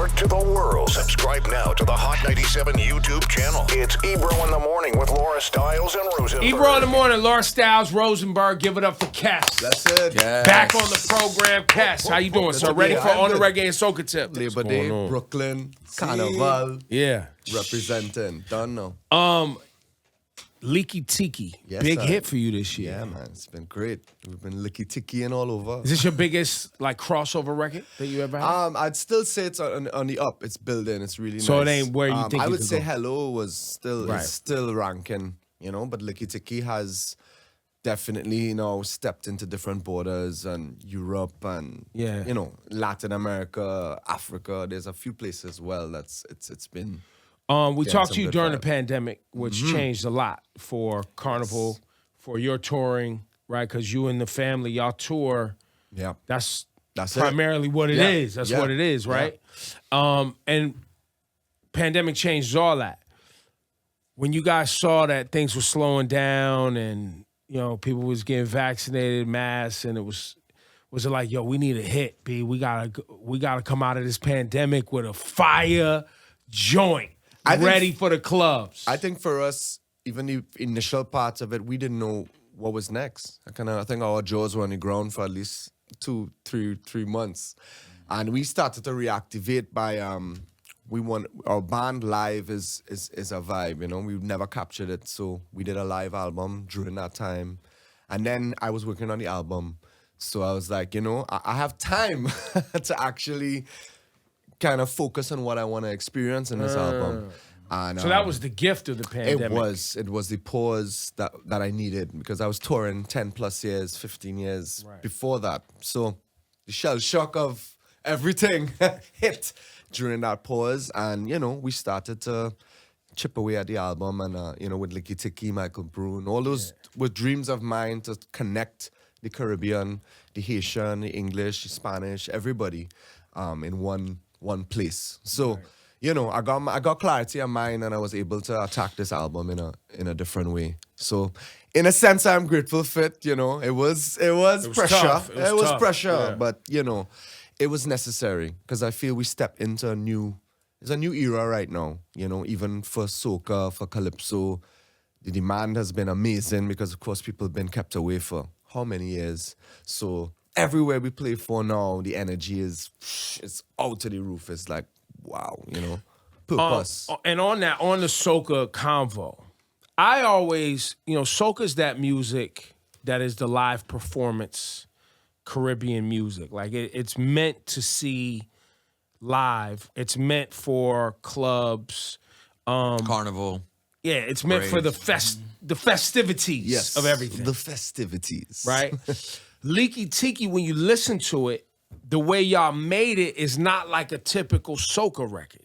network to the world. Subscribe now to the Hot 97 YouTube channel. It's Ebro in the Morning with Laura Stiles and Rosenberg. Ebro in the Morning, Laura Stiles, Rosenberg. Give it up for Kes. That's it. Yes. Back on the program, Kes. How you doing, sir? Ready for On the Reggae and Soca Tip? Labor Day, Brooklyn, Carnival, Yeah. representing. Don't know. Liki Tiki. Yes, Big sir. hit for you this year. Yeah, man, it's been great. We've been Liki Tiki and all over. Is this your biggest like crossover record that you ever had? I'd still say it's on the up. It's building. It's really So nice. it ain't where you think I you would could say go. Hello was still Right. is still ranking, but Liki Tiki has definitely, stepped into different borders and Europe and Yeah. Latin America, Africa. There's a few places as well that's it's been We getting talked some to you good during the vibes. pandemic, which changed a lot for Carnival, for your touring, right? Because you and the family, y'all tour. yeah. That's That's primarily what it Yeah. is. That's Yeah. what it is, right? And pandemic changed all that. When you guys saw that things were slowing down and people was getting vaccinated, masks, and was it like, yo, we need a hit, B? We gotta come out of this pandemic with a fire joint, I think- ready for the clubs. I think for us, even the initial parts of it, we didn't know what was next. I think our jaws were on the ground for at least 2-3 months, and we started to reactivate by our band live is a vibe. We've never captured it, so we did a live album during that time, and then I was working on the album, so I was like, I have time to actually kind of focus on what I want to experience in this album. And, so that was the gift of the pandemic. it was the pause that I needed because I was touring 10 plus years, 15 years before that. So the shell shock of everything hit during that pause. And, we started to chip away at the album and, with Liki Tiki, Michael Brune, all those were dreams of mine to connect the Caribbean, the Haitian, the English, the Spanish, everybody in one place. So, I got clarity of mind and I was able to attack this album in a different way. So, in a sense, I'm grateful for it. It was pressure. tough. It was tough. Pressure, Yeah. but it was necessary because I feel we stepped into it's a new era right now. Even for soca, for calypso, the demand has been amazing because of course people have been kept away for how many years. So everywhere we play for now, the energy is out to the roof. It's like, wow, purpose. And on the soca convo, I always, soca's that music that is the live performance Caribbean music. Like it's meant to see live. It's meant for clubs. Carnival. Yeah, it's meant for the festivities Yes, of everything. the festivities. Right? Liki Tiki, when you listen to it, the way y'all made it is not like a typical soca record.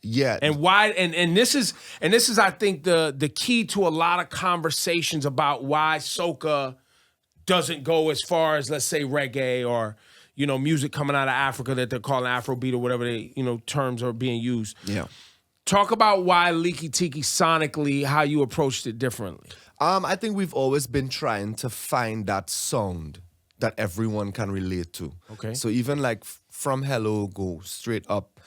Yeah. And why? And this is I think the key to a lot of conversations about why soca doesn't go as far as, let's say, reggae or music coming out of Africa that they're calling Afrobeat or whatever terms are being used. Yeah. Talk about why Liki Tiki sonically, how you approached it differently. I think we've always been trying to find that sound that everyone can relate to. Okay. So even like from Hello, go straight up.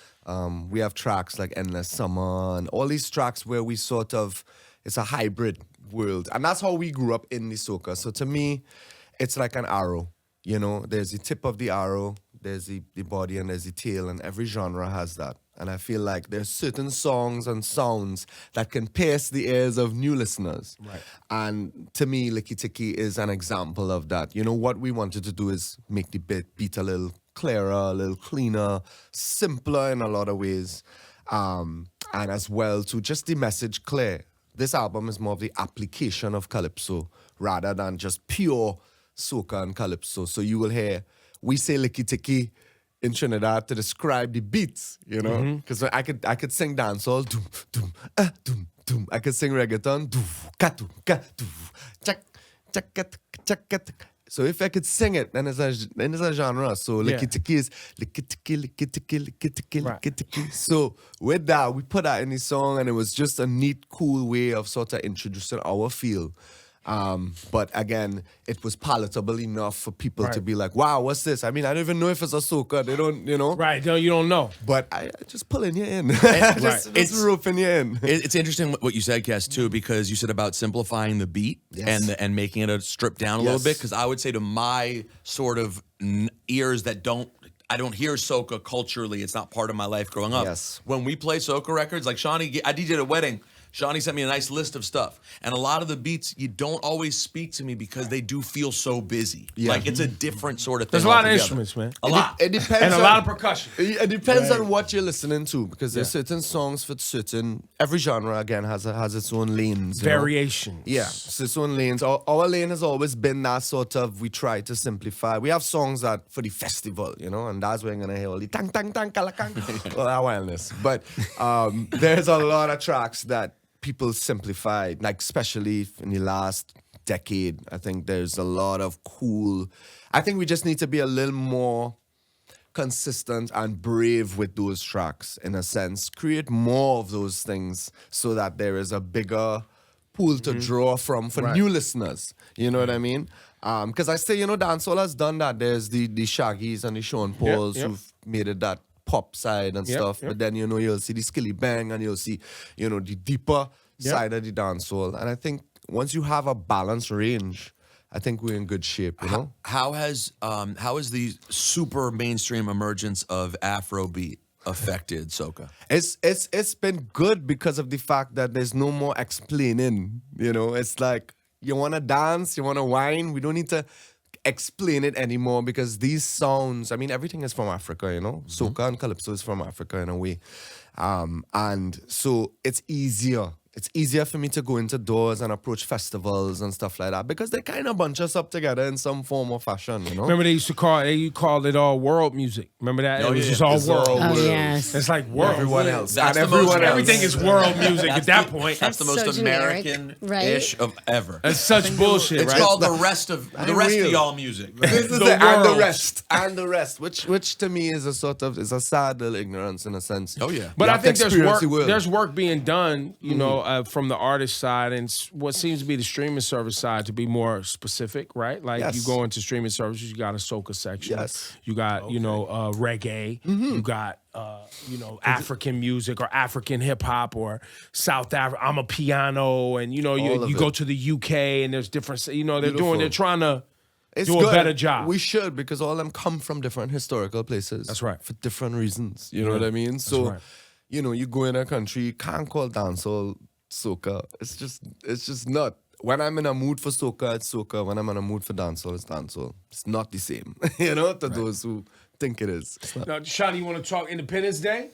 We have tracks like Endless Summer and all these tracks where we it's a hybrid world. And that's how we grew up in the soca. So to me, it's like an arrow. There's the tip of the arrow, there's the body, and there's the tail, and every genre has that. And I feel like there's certain songs and sounds that can pierce the ears of new listeners. Right. And to me, Liki Tiki is an example of that. What we wanted to do is make the beat a little clearer, a little cleaner, simpler in a lot of ways. And as well to just the message clear. This album is more of the application of calypso rather than just pure soca and calypso. So you will hear, we say Liki Tiki in Trinidad to describe the beats, because I could sing dancehall, doom, doom, doom, doom. I could sing reggaeton, doom, ka, doom, chak, chak, chak, chak. So if I could sing it, then it's a genre. So Liki Tiki is Liki Tiki, Liki Tiki, Liki Tiki, Liki Tiki. So with that, we put that in the song, and it was just a neat, cool way of sort of introducing our feel. But again, it was palatable enough for people to be like, wow, what's this? I mean, I don't even know if it's a soca. They don't, you know. Right, no, you don't know. But I just pulling you in. Just roping you in. It's interesting what you said, Cass, too, because you said about simplifying the beat and making it a strip down a little bit. Because I would say to my sort of ears that I don't hear soca culturally. It's not part of my life growing up. Yes. When we play soca records, like Shawnee, I DJ'd at a wedding. Shawnee sent me a nice list of stuff. And a lot of the beats, you don't always speak to me because they do feel so busy. Yeah. Like, it's a different sort of thing. There's a lot of altogether. instruments, man. A lot. It depends And a lot of percussion. It depends on what you're listening to, because there's certain songs for certain. Every genre again has its own lanes. you know? Variations. Yeah, it's its own lanes. Our lane has always been that sort of. We try to simplify. We have songs that for the festival, you know, and that's where you're gonna hear all the tang tang tang kalakang, all that wildness. But there's a lot of tracks that people simplified, like especially in the last decade. I think there's a lot of cool. I think we just need to be a little more consistent and brave with those tracks, in a sense. Create more of those things so that there is a bigger pool to draw from for new listeners. You know what I mean? Because I say, you know, dancehall has done that. There's the Shaggies and the Sean Pauls who've made it that pop side and stuff. But then, you know, you'll see the Skilly Bang and you'll see, you know, the deeper side of the dancehall. And I think once you have a balanced range, I think we're in good shape, you know? How has the super mainstream emergence of Afrobeat affected soca? It's been good because of the fact that there's no more explaining, you know? It's like, you want to dance, you want to whine, we don't need to explain it anymore, because these sounds, I mean, everything is from Africa, you know? Soca and Calypso is from Africa in a way. And so it's easier. It's easier for me to go into doors and approach festivals and stuff like that, because they kind of bunch us up together in some form or fashion, you know? Remember they called it all world music. Remember that? It was just all world. Oh, yes. It's like world. Everyone else. That's and the most- everyone else. Everything is world music at that point. That's the That's most so generic, American-ish of ever. That's such bullshit, It's right? called the rest of real. y'all music. This is The and the world. rest. And the rest. Which to me is a sort of, is a sad little ignorance in a sense. Oh, yeah. But You I have to think there's experience work. the world. There's work being done, you know, from the artist side and what seems to be the streaming service side to be more specific, right? Like Yes. you go into streaming services, you got a soca section. Yes. You got you know reggae. You got you know African music or African hip hop or South Africa. I'm a piano, and you know All of you it. go to the UK and there's different. You know Beautiful. they're trying to It's do a good. better job. We should, because all of them come from different historical places. That's right. For different reasons. You know what I mean? So, right. you know, you go in a country, you can't call dancehall soca. It's just not. When I'm in a mood for soca, it's soca. When I'm in a mood for dancehall, it's dancehall. It's not the same, you know, to those who think it is. It's not. Now, Shawnee, you want to talk Independence Day? It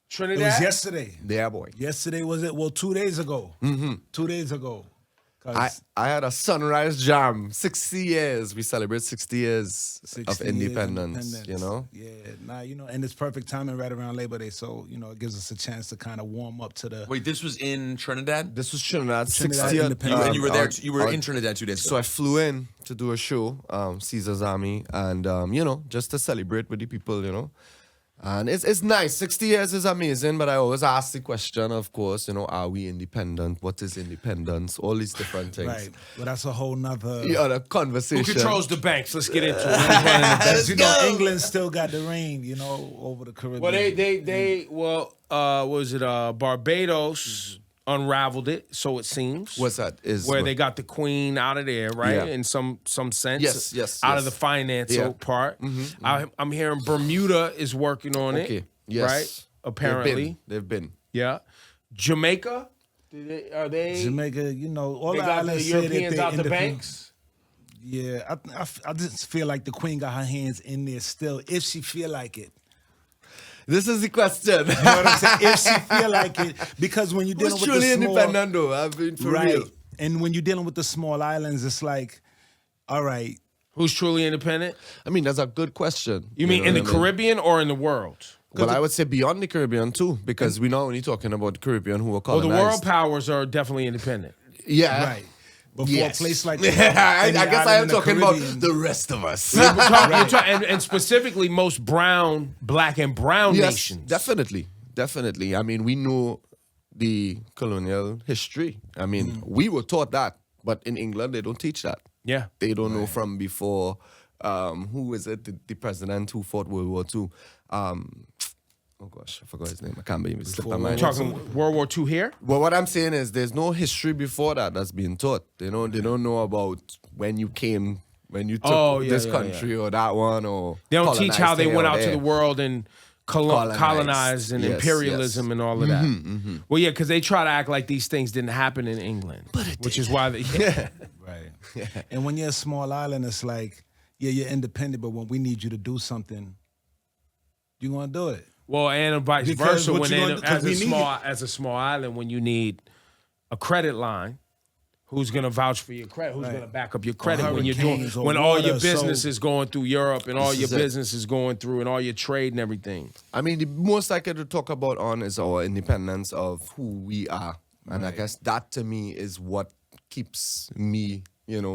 Trinidad? was yesterday. Yeah, boy. Yesterday was it? Well, 2 days ago. 2 days ago. 'Cause I had a sunrise jam. 60 years. We celebrate 60 years 60 of years independence, you know? Yeah, nah, you know, and it's perfect timing right around Labor Day, so, you know, it gives us a chance to kind of warm up to the... Wait, this was in Trinidad? This was Trinidad, Trinidad 60th. Independence. And you were there. You were our- in Trinidad 2 days ago. So I flew in to do a show, Caesar's Army, and, you know, just to celebrate with the people, you know? And it's nice. 60 years is amazing, but I always ask the question, of course, you know, are we independent? What is independence? All these different things. Right, but that's a whole nother... Yeah, the Who conversation. controls the banks? Let's get into it. As you know, England still got the reign, you know, over the Caribbean. Well, what was it? Barbados unraveled it, so it seems. What's that? Is where what- they got the queen out of there, right? Yeah. In some sense. Yes, Out yes. of the finance Yeah. part. I'm hearing Bermuda is working on Okay. it. Yes. Right? Apparently. They've been. Yeah. Jamaica? Are they? Jamaica, you know, all They the got the islands say that Europeans they out the independent. banks. Yeah, I just feel like the queen got her hands in there still, if she feel like it. This is the question. You know what I'm saying? If she feel like it, because when you're dealing Who's with truly the small, independent though? I've been for right, real. and when you're dealing with the small islands, it's like, all right, Who's truly independent? I mean, that's a good question. You mean know in the what I mean? Caribbean or in the world? Well, I would say beyond the Caribbean too, because we're not only talking about the Caribbean who were Well, colonized. the world powers are definitely independent. Yeah. right. But for Yes. a place like I any guess I island am in the talking about Caribbean- the rest of us. We're talking- and specifically most black and brown Yes, nations. definitely. I mean, we know the colonial history. I mean, we were taught that But in England, they don't teach that. Yeah. They don't know from before. Who is it? The president who fought World War II. Oh gosh, I forgot his name. I can't believe it slipped my mind. Talking World War II here? Well, what I'm saying is there's no history before that that's being taught. They don't know about when you came, when you took this country or that one, or they don't teach how they went out to there. the world and colonized and imperialism and all of that. Well, yeah, because they try to act like these things didn't happen in England, which is why they. Right. And when you're a small island, it's like, yeah, you're independent, but when we need you to do something, you're gonna do it. Well, and vice Because versa. what When you they, gonna- 'cause we need as a small island, when you need a credit line, who's gonna vouch for your credit? Who's gonna back up your credit when you're doing hurricanes or when all your water, so- business is going through Europe and all your is it. business is going through and all your trade and everything? I mean, the most I could talk about on is our independence of who we are. And I guess that to me is what keeps me,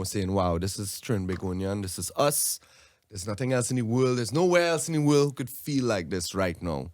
saying, wow, this is Trinbagonian, this is us. There's nothing else in the world. There's nowhere else in the world who could feel like this right now.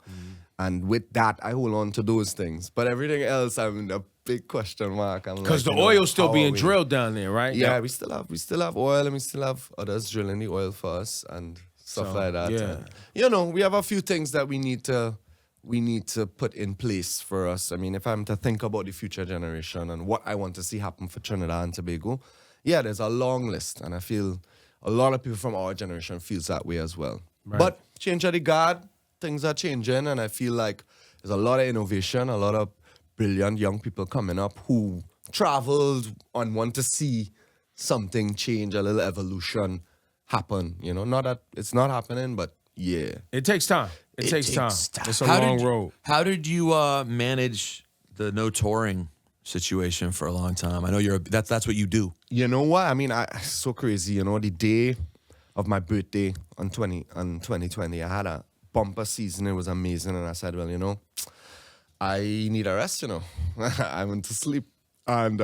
And with that, I hold on to those things. But everything else, I'm in a big question mark. Because the oil's still being drilled down there, right? Yeah, we still have oil, and we still have others drilling the oil for us and stuff like that. yeah. And, we have a few things that we need to put in place for us. I mean, if I'm to think about the future generation and what I want to see happen for Trinidad and Tobago, yeah, there's a long list, and I feel a lot of people from our generation feels that way as well. Right. But change of the guard, things are changing, and I feel like there's a lot of innovation, a lot of brilliant young people coming up who traveled and want to see something change, a little evolution happen. Not that it's not happening, but yeah. It takes time. It takes time. It's a How long did- road. How did you manage the no touring situation for a long time? I know that's what you do. You know what? I mean, it's so crazy. The day of my birthday on 2020, I had a bumper season. It was amazing. And I said, well, I need a rest, I went to sleep. And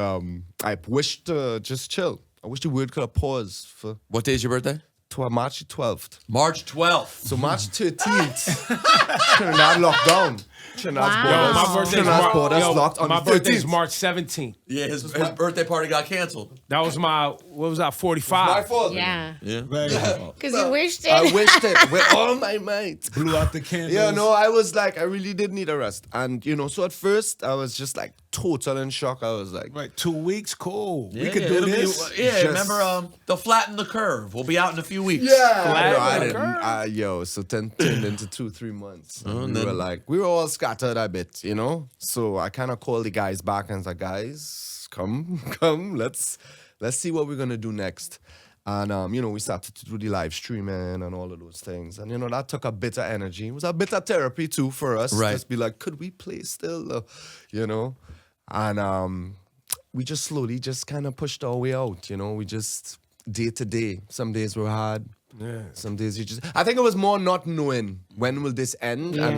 I wished to just chill. I wish the world could have paused for What day is your birthday? March 12th. March 12th. So March 13th, Trinidad locked down. Trinidad's My birthday's, borders locked on my the birthday's 13th. March 17th. Yeah, his birthday party got canceled. That was what was that, 45? My fault. Yeah. Yeah. Because you wished it. I wished it with all my might. Blew out the candles. Yeah, no, I was like, I really did need a rest. And, so at first, I was just like total in shock. I was like, Right, 2 weeks, cool. we Yeah, could yeah, do it'll be- this. yeah, Just- remember they'll flatten the curve. We'll be out in a few weeks. yeah, I like didn't. So then turned into 2-3 months. And we were all scattered a bit, So I kind of called the guys back and said, guys, come, let's see what we're gonna do next. And we started to do the live streaming and all of those things. And that took a bit of energy. It was a bit of therapy too for us. Right. Just be like, could we play still? And we just slowly just kind of pushed our way out. We just day to day. Some days were hard. Yeah. Some days you just. I think it was more not knowing when will this end, and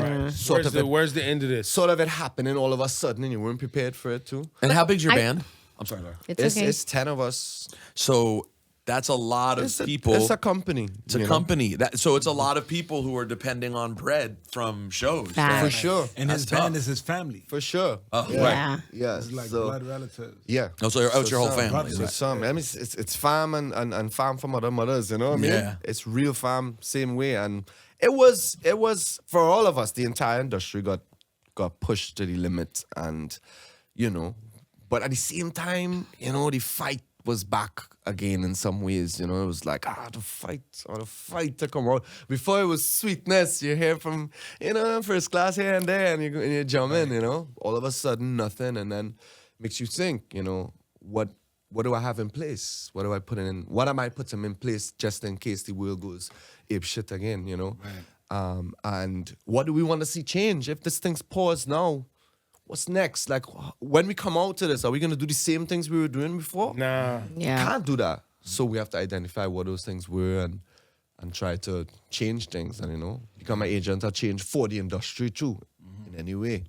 Where's the end of this? sort of it happening all of a sudden, and you weren't prepared for it too. And how big's your band? I'm sorry, Laura. It's okay. It's 10 of us. So that's a lot of people. It's a company. It's a company. So it's a lot of people who are depending on bread from shows. Facts. For sure. And his That's band tough. is his family. For sure. Yeah. Yeah. It's like so, blood relatives. yeah. Oh, so it's your whole some- family. So Right. some. I mean, it's farm and farm from other mothers. You know what I mean? Yeah. It's real farm, same way. And it was for all of us. The entire industry got pushed to the limit, and but at the same time, the fight was back again in some ways. It was like the fight to come out. Before it was sweetness. You hear from first class here and there, and you jump in. All of a sudden nothing, and then makes you think. What do I have in place? What do I put in? What am I putting in place just in case the world goes ape shit again? Right. And what do we want to see change? If this thing's paused now, what's next? Like, when we come out to this, are we going to do the same things we were doing before? Nah. Yeah. Can't do that. So we have to identify what those things were and try to change things and, become an agent or change for the industry too, in any way,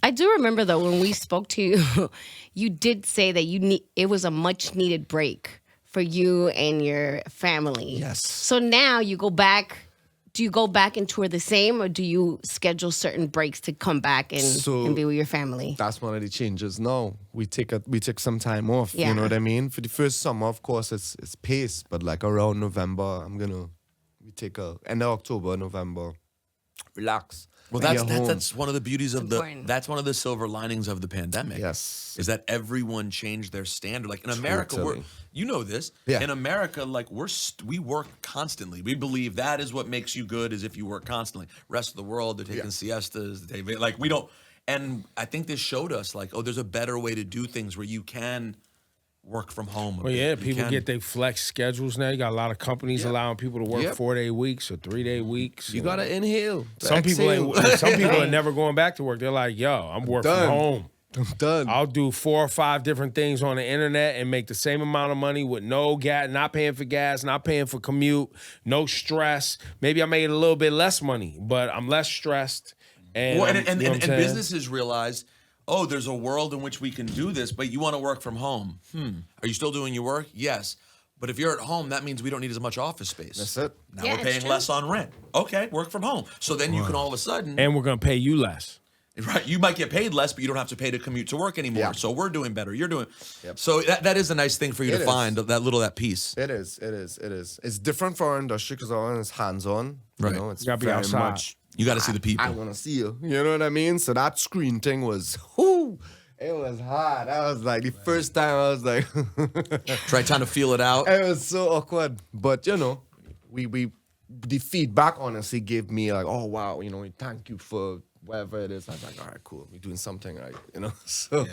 I do remember though when we spoke to you, you did say that it was a much needed break for you and your family. Yes. So now you go back. Do you go back and tour the same, or do you schedule certain breaks to come back and be with your family? That's one of the changes. No, we take some time off. Yeah. You know what I mean? For the first summer, of course, it's pace, but like around November, we take end of October, November, relax. Well, that's one of the beauties of that's one of the silver linings of the pandemic. Yes. Is that everyone changed their standard. Like in America, Totally. you know this. Yeah. In America, like we work constantly. We believe that is what makes you good, is if you work constantly. Rest of the world, they're taking siestas. Like we don't. And I think this showed us like, oh, there's a better way to do things where you can work from home. Well, yeah, people get their flex schedules now. You got a lot of companies allowing people to work 4-day weeks or 3-day weeks. You gotta inhale. Some people are never going back to work. They're like, yo, I'm working from home. I'm done. I'll do 4 or 5 different things on the internet and make the same amount of money with no gas, not paying for gas, not paying for commute, no stress. Maybe I made a little bit less money, but I'm less stressed. And businesses realize, oh, there's a world in which we can do this, but you want to work from home. Are you still doing your work? Yes. But if you're at home, that means we don't need as much office space. That's it. Now we're paying less on rent. Okay, work from home. So then you can all of a sudden... And we're going to pay you less. Right. You might get paid less, but you don't have to pay to commute to work anymore. Yeah. So we're doing better. You're doing... Yep. So that is a nice thing for you to find, that piece. It is. It's different for our industry because our one is hands-on. Right. You know, it's You gotta be very outside. much... You got to see the people. I want to see you. You know what I mean? So that screen thing was... Whoo, it was hard. That was like the first time I was like... Try trying to feel it out. It was so awkward. But, you know, the feedback honestly gave me like, oh, wow, you know, thank you for whatever it is. I was like, all right, cool. We're doing something right, you know? So,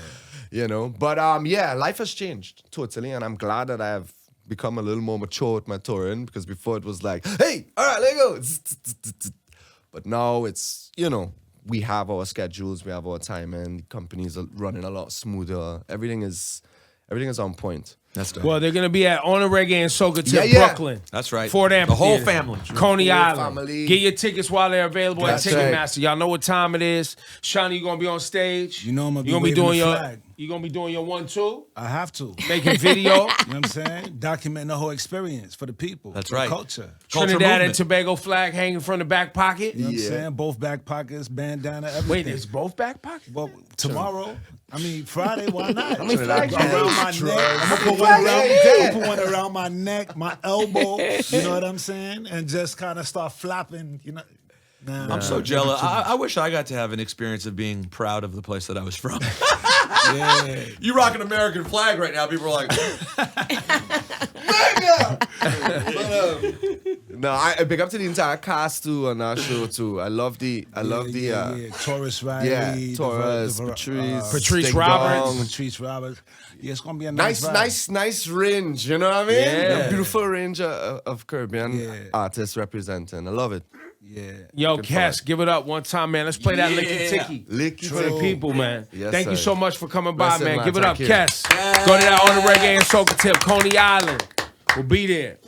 you know. But, life has changed totally. And I'm glad that I've become a little more mature with my touring, because before it was like, hey, all right, let's go. But now it's, you know, we have our schedules, we have our time, and companies are running a lot smoother. Everything is on point. That's good. Well, they're going to be at On the Reggae and Soca Tip, Yeah. Brooklyn. That's right. Ford The whole Amphitheater. family. Coney Whole Island. family. Get your tickets while they're available That's at right. Ticketmaster. Y'all know what time it is. Shawnee, you going to be on stage. You know I'm gonna You be gonna waving doing the flag. You going to be doing your 1-2? I have to. Making video. You know what I'm saying? Documenting the whole experience for the people. That's for right. The culture. Trinidad and movement. Tobago flag hanging from the back pocket. You know what I'm saying? Both back pockets, bandana, everything. Wait, it's both back pockets? Well, tomorrow, Friday, why not? many flags you around my got? neck. I'm gonna put one around my neck, my elbow. You know what I'm saying? And just kind of start flapping. You know. Nah, I'm so jealous. I wish I got to have an experience of being proud of the place that I was from. Yeah. You rock an American flag right now. People are like, No, I big up to the entire cast too on our show too. I love the Taurus Riley, yeah, Taurus, Patrice Ding Roberts. Dong. Patrice Roberts. Yeah, it's gonna be a nice Nice range. You know what I mean? Yeah. A beautiful range of Caribbean artists representing. I love it. Yeah. Yo, Good Cass, fight. give it up one time, man. Let's play that Liki Tiki. Liki For the Tiki. people, man. Yes, Thank you sir. so much for coming by, Bless it, man. man. Give it up, Thank you. Cass. Go to that On the Reggae and Soca Tip, Coney Island. We'll be there.